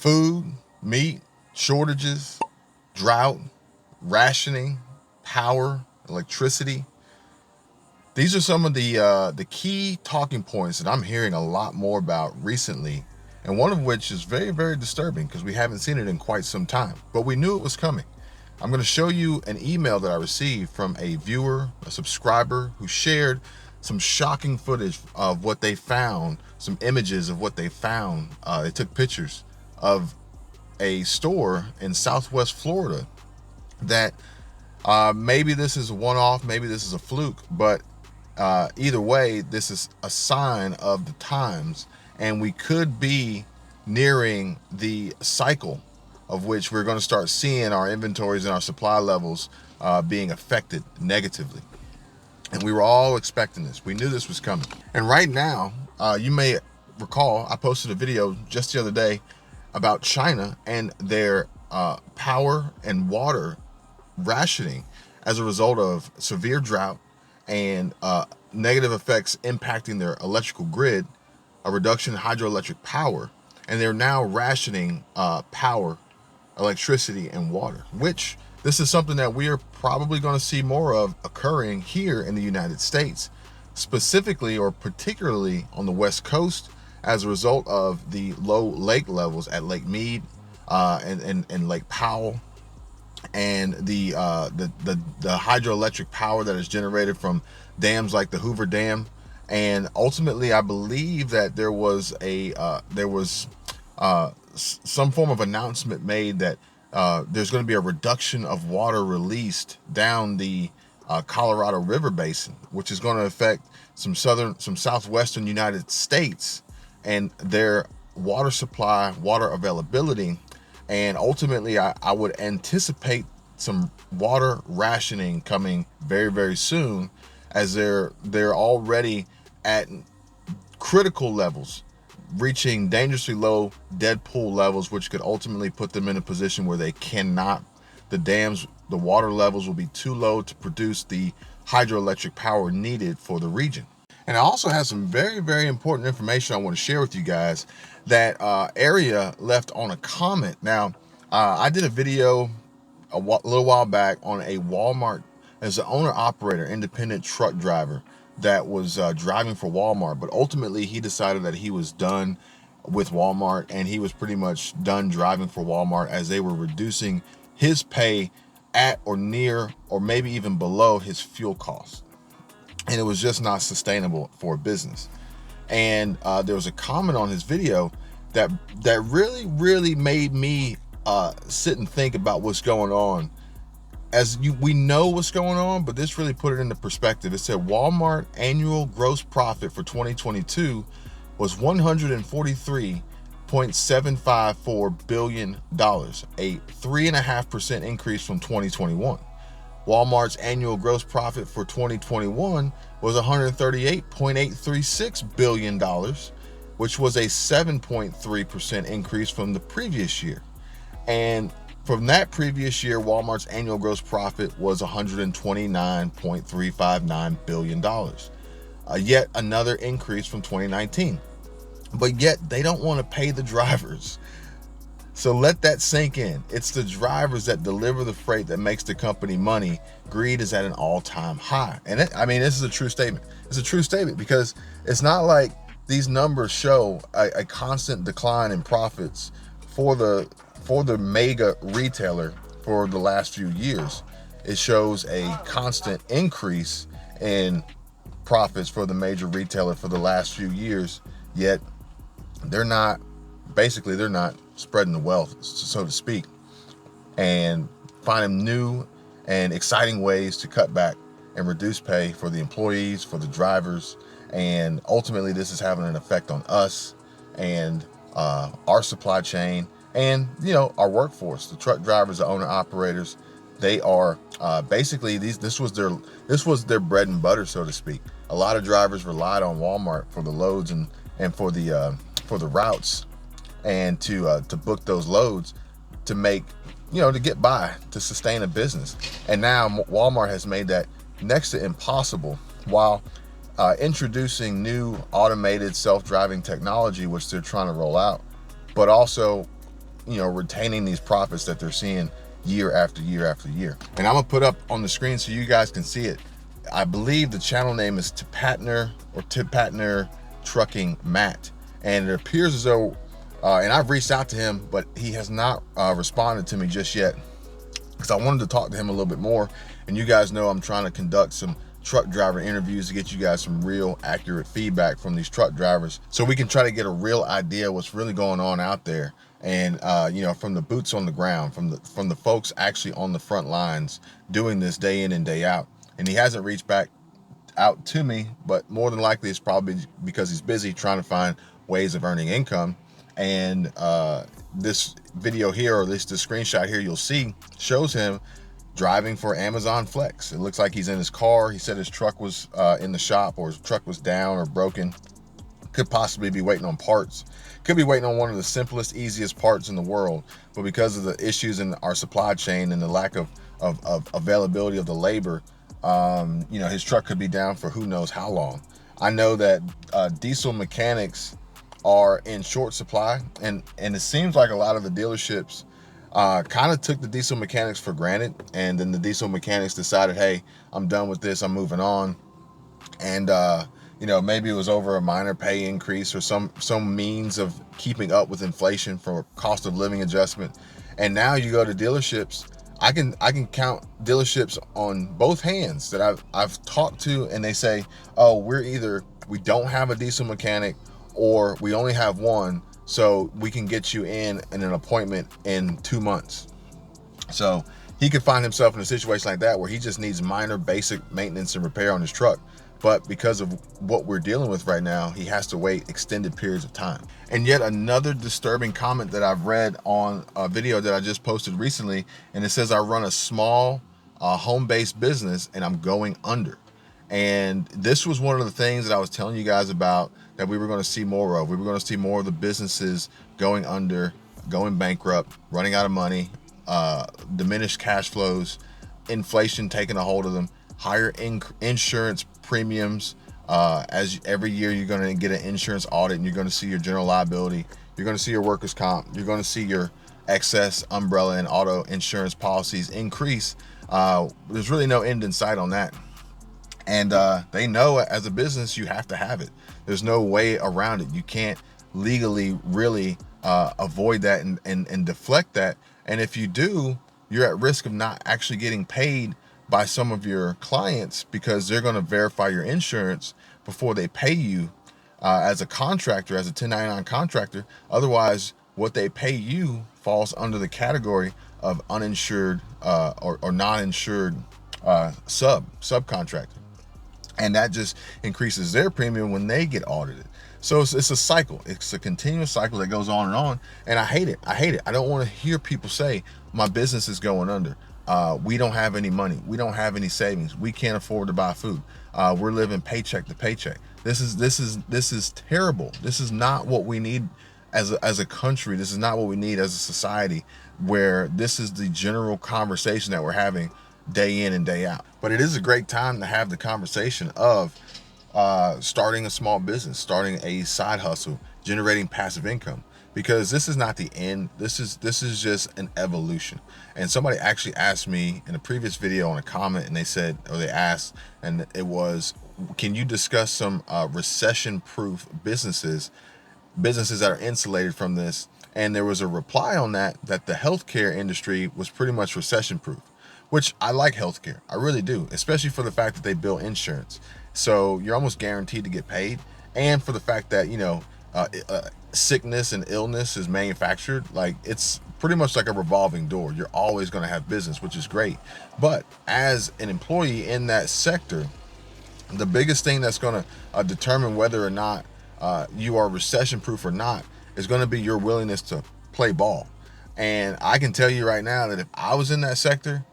food, meat, shortages, drought, rationing, power, electricity. These are some of the key talking points that I'm hearing a lot more about recently, and one of which is very, very disturbing because we haven't seen it in quite some time, but we knew it was coming. I'm going to show you an email that I received from a viewer, a subscriber, who shared some shocking footage of what they found, some images of what they found. They took pictures of a store in Southwest Florida that maybe this is a one-off, maybe this is a fluke, but either way, this is a sign of the times, and we could be nearing the cycle of which we're going to start seeing our inventories and our supply levels being affected negatively. And we were all expecting this. We knew this was coming. And right now, you may recall, I posted a video just the other day about China and their power and water rationing as a result of severe drought and negative effects impacting their electrical grid, a reduction in hydroelectric power, and they're now rationing power, electricity, and water, which this is something that we are probably going to see more of occurring here in the United States, specifically or particularly on the West Coast as a result of the low lake levels at Lake Mead and Lake Powell, and the hydroelectric power that is generated from dams like the Hoover Dam. And ultimately, I believe that there was some form of announcement made that there's going to be a reduction of water released down the Colorado River Basin, which is going to affect some southwestern United States and their water supply, water availability. And ultimately, I would anticipate some water rationing coming very, very soon, as they're already at critical levels, reaching dangerously low dead pool levels, which could ultimately put them in a position where they cannot, the water levels will be too low to produce the hydroelectric power needed for the region. And I also have some very, very important information I want to share with you guys that Area left on a comment. Now, I did a video a little while back on a Walmart as an owner-operator, independent truck driver that was driving for Walmart, but ultimately he decided that he was done with Walmart, and he was pretty much done driving for Walmart as they were reducing his pay at or near or maybe even below his fuel costs, and it was just not sustainable for a business. And there was a comment on his video that really made me sit and think about what's going on. We know what's going on, but this really put it into perspective. It said Walmart annual gross profit for 2022 was $143.754 billion, a 3.5% increase from 2021. Walmart's annual gross profit for 2021 was $138.836 billion, which was a 7.3% increase from the previous year. And from that previous year, Walmart's annual gross profit was $129.359 billion. Yet another increase from 2019. But yet they don't want to pay the drivers. So let that sink in. It's the drivers that deliver the freight that makes the company money. Greed is at an all-time high. And this is a true statement. It's a true statement because it's not like these numbers show a constant decline in profits for the mega retailer for the last few years. It shows a constant increase in profits for the major retailer for the last few years, yet they're not spreading the wealth, so to speak, and finding new and exciting ways to cut back and reduce pay for the employees, for the drivers. And ultimately this is having an effect on us and our supply chain, and our workforce, the truck drivers, the owner operators. They are basically this was their bread and butter, so to speak. A lot of drivers relied on Walmart for the loads and for the routes, and to book those loads to make, to get by, to sustain a business. And now Walmart has made that next to impossible, while introducing new automated self-driving technology, which they're trying to roll out, but also retaining these profits that they're seeing year after year after year. And I'm gonna put up on the screen so you guys can see it. I believe the channel name is Tipatner Trucking Matt, and it appears as though and I've reached out to him, but he has not responded to me just yet, because I wanted to talk to him a little bit more. And you guys know I'm trying to conduct some truck driver interviews to get you guys some real accurate feedback from these truck drivers, so we can try to get a real idea what's really going on out there. And from the boots on the ground, from the folks actually on the front lines doing this day in and day out. And he hasn't reached back out to me, but more than likely it's probably because he's busy trying to find ways of earning income. And this video here, or this screenshot here you'll see, shows him driving for Amazon Flex. It looks like he's in his car. He said his truck was in the shop, or his truck was down or broken. Could possibly be waiting on parts. Could be waiting on one of the simplest, easiest parts in the world, but because of the issues in our supply chain and the lack of availability of the labor, his truck could be down for who knows how long. I know that diesel mechanics are in short supply, and it seems like a lot of the dealerships kind of took the diesel mechanics for granted, and then the diesel mechanics decided, hey, I'm done with this, I'm moving on. And maybe it was over a minor pay increase or some means of keeping up with inflation for a cost of living adjustment. And now you go to dealerships, I can count dealerships on both hands that I've talked to, and they say, oh, we don't have a diesel mechanic, or we only have one, so we can get you in an appointment in 2 months. So he could find himself in a situation like that where he just needs minor basic maintenance and repair on his truck. But because of what we're dealing with right now, he has to wait extended periods of time. And yet another disturbing comment that I've read on a video that I just posted recently, and it says, I run a small home-based business and I'm going under. And this was one of the things that I was telling you guys about, that we were going to see more of. We were going to see more of the businesses going under, going bankrupt, running out of money, diminished cash flows, inflation taking a hold of them, higher insurance premiums. As every year you're going to get an insurance audit, and you're going to see your general liability, you're going to see your workers' comp, you're going to see your excess, umbrella, and auto insurance policies increase. There's really no end in sight on that. And they know as a business you have to have it. There's no way around it. You can't legally really avoid that and deflect that. And if you do, you're at risk of not actually getting paid by some of your clients, because they're going to verify your insurance before they pay you as a contractor, as a 1099 contractor. Otherwise, what they pay you falls under the category of uninsured or non-insured subcontractor. And that just increases their premium when they get audited. So it's a cycle. It's a continuous cycle that goes on. And I hate it. I don't want to hear people say, my business is going under. We don't have any money. We don't have any savings. We can't afford to buy food. We're living paycheck to paycheck. This is terrible. This is not what we need as a country. This is not what we need as a society, where this is the general conversation that we're having day in and day out. But it is a great time to have the conversation of starting a small business, starting a side hustle, generating passive income, because this is not the end. This is just an evolution. And somebody actually asked me in a previous video on a comment, and they asked, and it was, can you discuss some recession-proof businesses that are insulated from this? And there was a reply on that the healthcare industry was pretty much recession-proof, which I like healthcare. I really do, especially for the fact that they bill insurance. So you're almost guaranteed to get paid. And for the fact that, sickness and illness is manufactured, like, it's pretty much like a revolving door. You're always going to have business, which is great. But as an employee in that sector, the biggest thing that's going to determine whether or not you are recession proof or not is going to be your willingness to play ball. And I can tell you right now that if I was in that sector,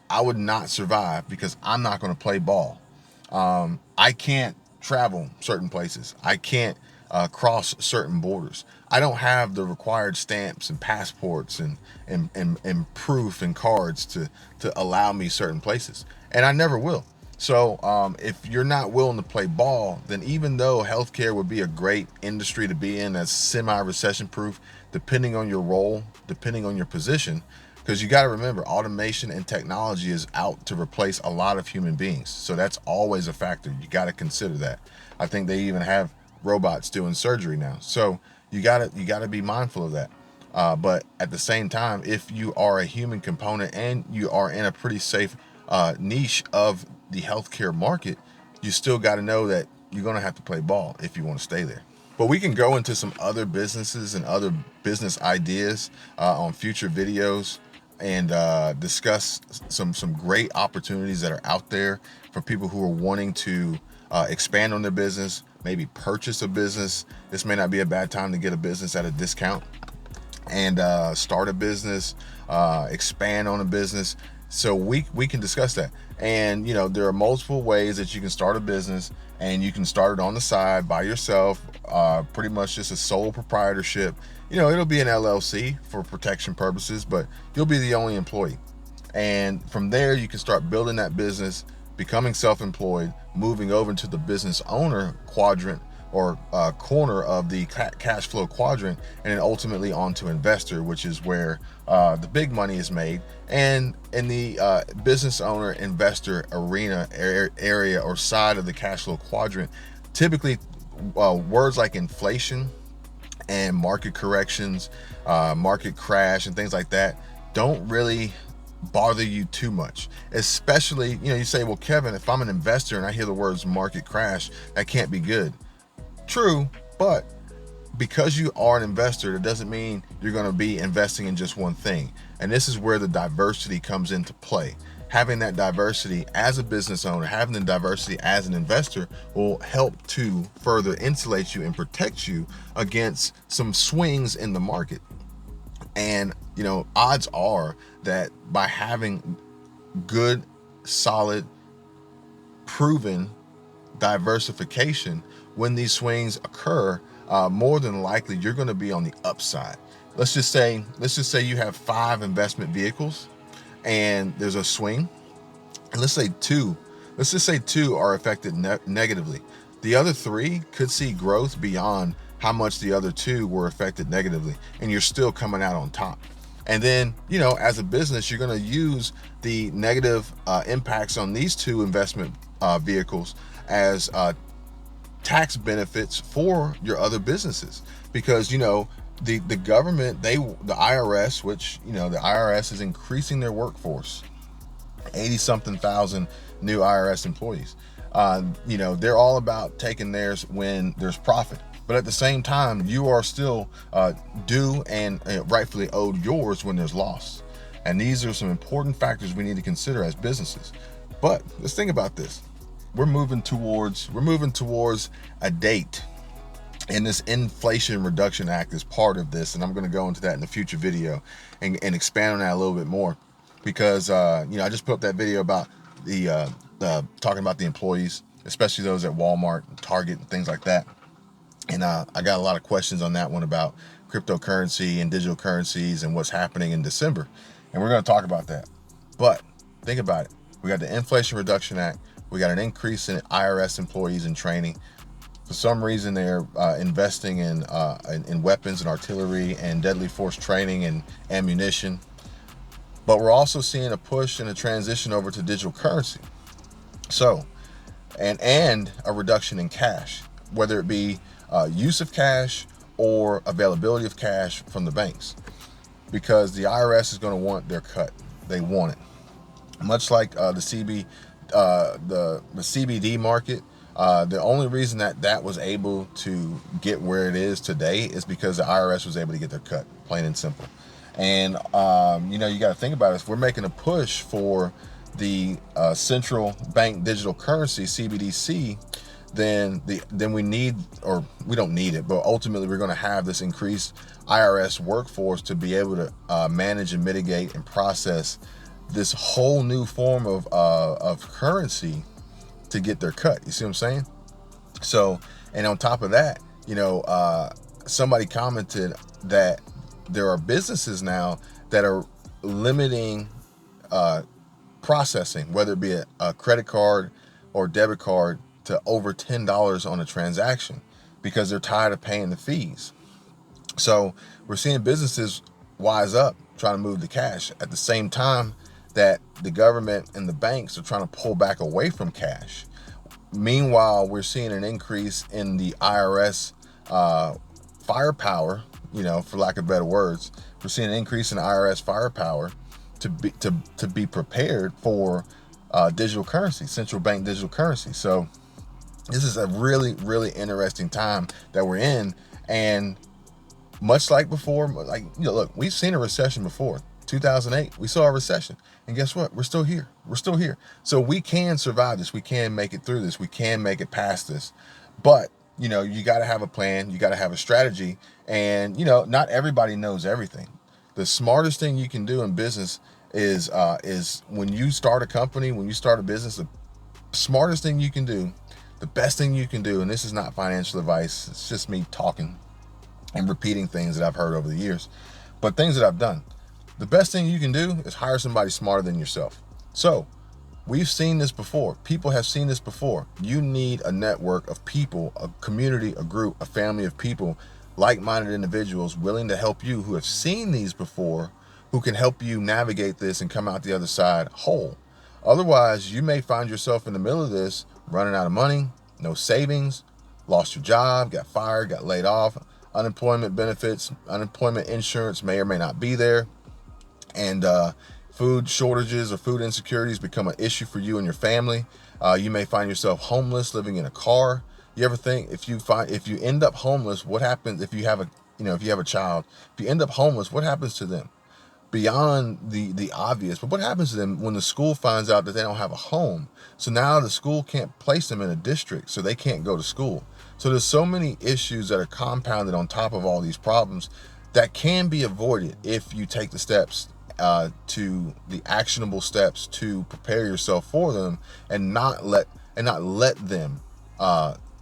I would not survive, because I'm not going to play ball. I can't travel certain places. I can't cross certain borders. I don't have the required stamps and passports and proof and cards to allow me certain places, and I never will. So if you're not willing to play ball, then even though healthcare would be a great industry to be in that's semi-recession proof, depending on your role, depending on your position, because you got to remember, automation and technology is out to replace a lot of human beings. So that's always a factor. You got to consider that. I think they even have robots doing surgery now. So you gotta be mindful of that. But at the same time, if you are a human component and you are in a pretty safe niche of the healthcare market, you still got to know that you're going to have to play ball if you want to stay there. But we can go into some other businesses and other business ideas on future videos and discuss some great opportunities that are out there for people who are wanting to expand on their business, maybe purchase a business. This may not be a bad time to get a business at a discount and start a business, expand on a business. So we can discuss that. And there are multiple ways that you can start a business, and you can start it on the side by yourself, pretty much just a sole proprietorship. It'll be an LLC for protection purposes, but you'll be the only employee. And from there, you can start building that business, becoming self-employed, moving over into the business owner quadrant or corner of the cash flow quadrant, and then ultimately onto investor, which is where the big money is made. And in the business owner investor arena area or side of the cash flow quadrant, typically words like inflation and market corrections, market crash, and things like that don't really bother you too much. Especially, you say, well, Kevin, if I'm an investor and I hear the words market crash, that can't be good. True, but because you are an investor, that doesn't mean you're going to be investing in just one thing. And this is where the diversity comes into play. Having that diversity as a business owner, having the diversity as an investor will help to further insulate you and protect you against some swings in the market. And, odds are that by having good, solid, proven diversification, when these swings occur, more than likely you're going to be on the upside. Let's just say you have 5 investment vehicles and there's a swing, and let's just say two are affected negatively. The other 3 could see growth beyond how much the other 2 were affected negatively, and you're still coming out on top. And then, as a business, you're going to use the negative impacts on these 2 investment vehicles as tax benefits for your other businesses, because the government, the IRS, which the IRS is increasing their workforce, 80 something thousand new IRS employees. They're all about taking theirs when there's profit, but at the same time you are still due and rightfully owed yours when there's loss. And these are some important factors we need to consider as businesses. But let's think about this. We're moving towards a date, and this Inflation Reduction Act is part of this, and I'm going to go into that in a future video and expand on that a little bit more, because I just put up that video about the talking about the employees, especially those at Walmart and Target and things like that. And I got a lot of questions on that one about cryptocurrency and digital currencies and what's happening in December, and we're going to talk about that. But think about it. We got the Inflation Reduction Act. We got an increase in IRS employees in training. For some reason, they're investing in weapons and artillery and deadly force training and ammunition. But we're also seeing a push and a transition over to digital currency. So, and a reduction in cash, whether it be use of cash or availability of cash from the banks, because the IRS is going to want their cut. They want it. Much like the CBD market, the only reason that was able to get where it is today is because the IRS was able to get their cut, plain and simple. And you got to think about it. If we're making a push for the central bank digital currency, CBDC, then we need, or we don't need it, but ultimately we're going to have this increased IRS workforce to be able to manage and mitigate and process this whole new form of currency to get their cut. You see what I'm saying? So, and on top of that, somebody commented that there are businesses now that are limiting processing, whether it be a credit card or debit card, to over $10 on a transaction, because they're tired of paying the fees. So we're seeing businesses wise up, trying to move the cash at the same time that the government and the banks are trying to pull back away from cash. Meanwhile, we're seeing an increase in the IRS firepower, for lack of better words. We're seeing an increase in IRS firepower to be prepared for digital currency, central bank digital currency. So this is a really, really interesting time that we're in. And much like before, look, we've seen a recession before. 2008, we saw a recession. And guess what? We're still here. We're still here. So we can survive this. We can make it through this. We can make it past this. But, you got to have a plan. You got to have a strategy. And, not everybody knows everything. The smartest thing you can do in business is when you start a company, when you start a business, the smartest thing you can do, the best thing you can do, and this is not financial advice, it's just me talking and repeating things that I've heard over the years, but things that I've done. The best thing you can do is hire somebody smarter than yourself. So we've seen this before. People have seen this before. You need a network of people, a community, a group, a family of people, like-minded individuals willing to help you who have seen these before, who can help you navigate this and come out the other side whole. Otherwise, you may find yourself in the middle of this, running out of money, no savings, lost your job, got fired, got laid off, unemployment benefits, unemployment insurance may or may not be there, and food shortages or food insecurities become an issue for you and your family. You may find yourself homeless, living in a car. You ever think if you end up homeless, what happens if you have a child? If you end up homeless, what happens to them? Beyond the obvious, but what happens to them when the school finds out that they don't have a home? So now the school can't place them in a district, so they can't go to school. So there's so many issues that are compounded on top of all these problems that can be avoided if you take the steps, to the actionable steps to prepare yourself for them, and not let them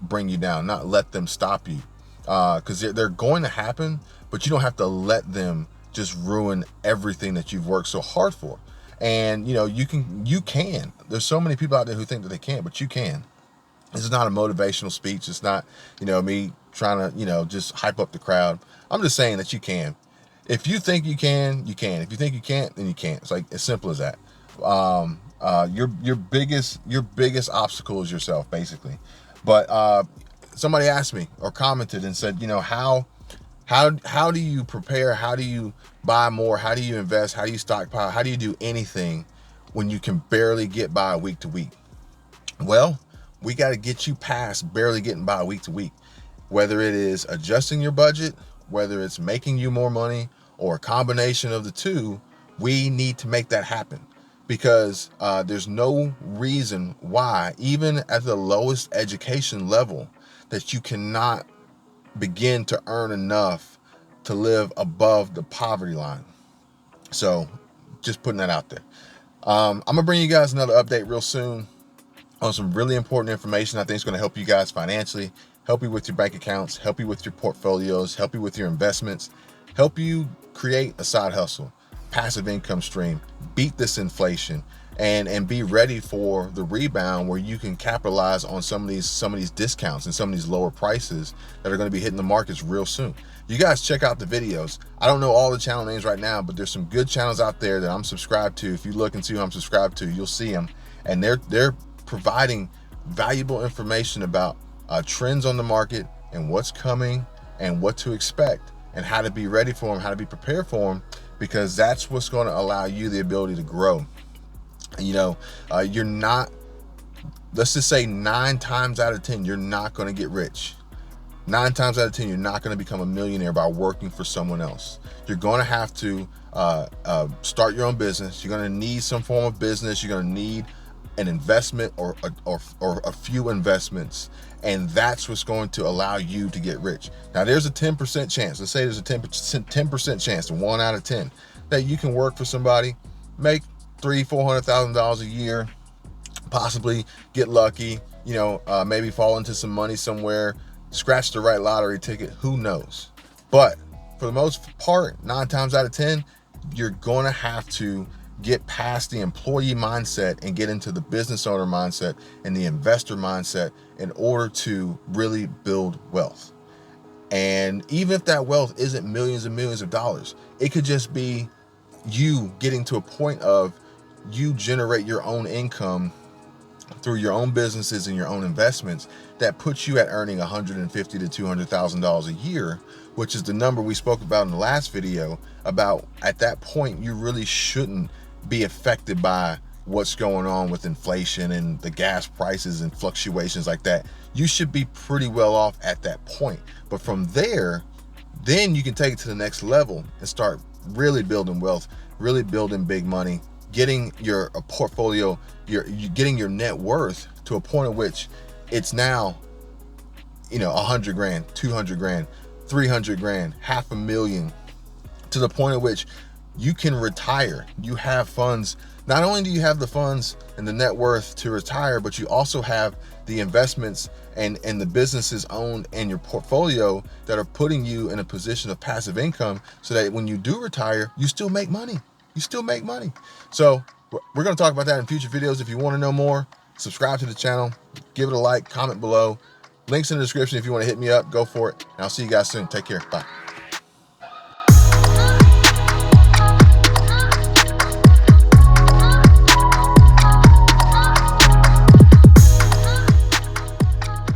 bring you down, not let them stop you, because they're going to happen, but you don't have to let them just ruin everything that you've worked so hard for. And you can. There's so many people out there who think that they can't, but you can. This is not a motivational speech. It's not, me trying to, just hype up the crowd. I'm just saying that you can. If you think you can, you can. If you think you can't, then you can't. It's like as simple as that. Your biggest obstacle is yourself, basically. But somebody asked me or commented and said, how do you prepare? How do you buy more? How do you invest? How do you stockpile? How do you do anything when you can barely get by week to week? Well, we got to get you past barely getting by week to week. Whether it is adjusting your budget, whether it's making you more money, or a combination of the two, we need to make that happen. Because there's no reason why, even at the lowest education level, that you cannot begin to earn enough to live above the poverty line. So just putting that out there. I'm gonna bring you guys another update real soon on some really important information I think is going to help you guys financially, help you with your bank accounts, help you with your portfolios, help you with your investments, help you create a side hustle, passive income stream, beat this inflation, and be ready for the rebound where you can capitalize on some of these discounts and some of these lower prices that are going to be hitting the markets real soon. You guys check out the videos. I don't know all the channel names right now, but there's some good channels out there that I'm subscribed to. If you look and see who I'm subscribed to, you'll see them, and they're providing valuable information about trends on the market and what's coming and what to expect and how to be ready for them, how to be prepared for them, because that's what's going to allow you the ability to grow. You're not, let's just say 9 times out of 10, you're not going to get rich. 9 times out of 10, you're not going to become a millionaire by working for someone else. You're going to have to start your own business. You're going to need some form of business. You're going to need an investment or a few investments, and that's what's going to allow you to get rich. Now, there's a 10% chance. Let's say there's a 10% chance, 1 out of 10, that you can work for somebody, make $300,000-$400,000 a year, possibly get lucky, maybe fall into some money somewhere, scratch the right lottery ticket, who knows? But for the most part, 9 times out of 10, you're going to have to get past the employee mindset and get into the business owner mindset and the investor mindset in order to really build wealth. And even if that wealth isn't millions and millions of dollars, it could just be you getting to a point of you generate your own income through your own businesses and your own investments that puts you at earning $150,000 to $200,000 a year, which is the number we spoke about in the last video. About at that point, you really shouldn't be affected by what's going on with inflation and the gas prices and fluctuations like that. You should be pretty well off at that point. But from there, then you can take it to the next level and start really building wealth, really building big money, getting your portfolio, you're getting your net worth to a point at which it's now, 100 grand, 200 grand, 300 grand, $500,000, to the point at which you can retire. You have funds. Not only do you have the funds and the net worth to retire, but you also have the investments and the businesses owned in your portfolio that are putting you in a position of passive income, so that when you do retire, you still make money. You still make money. So we're going to talk about that in future videos. If you want to know more, subscribe to the channel, give it a like, comment below. Links in the description. If you want to hit me up, go for it. And I'll see you guys soon. Take care. Bye.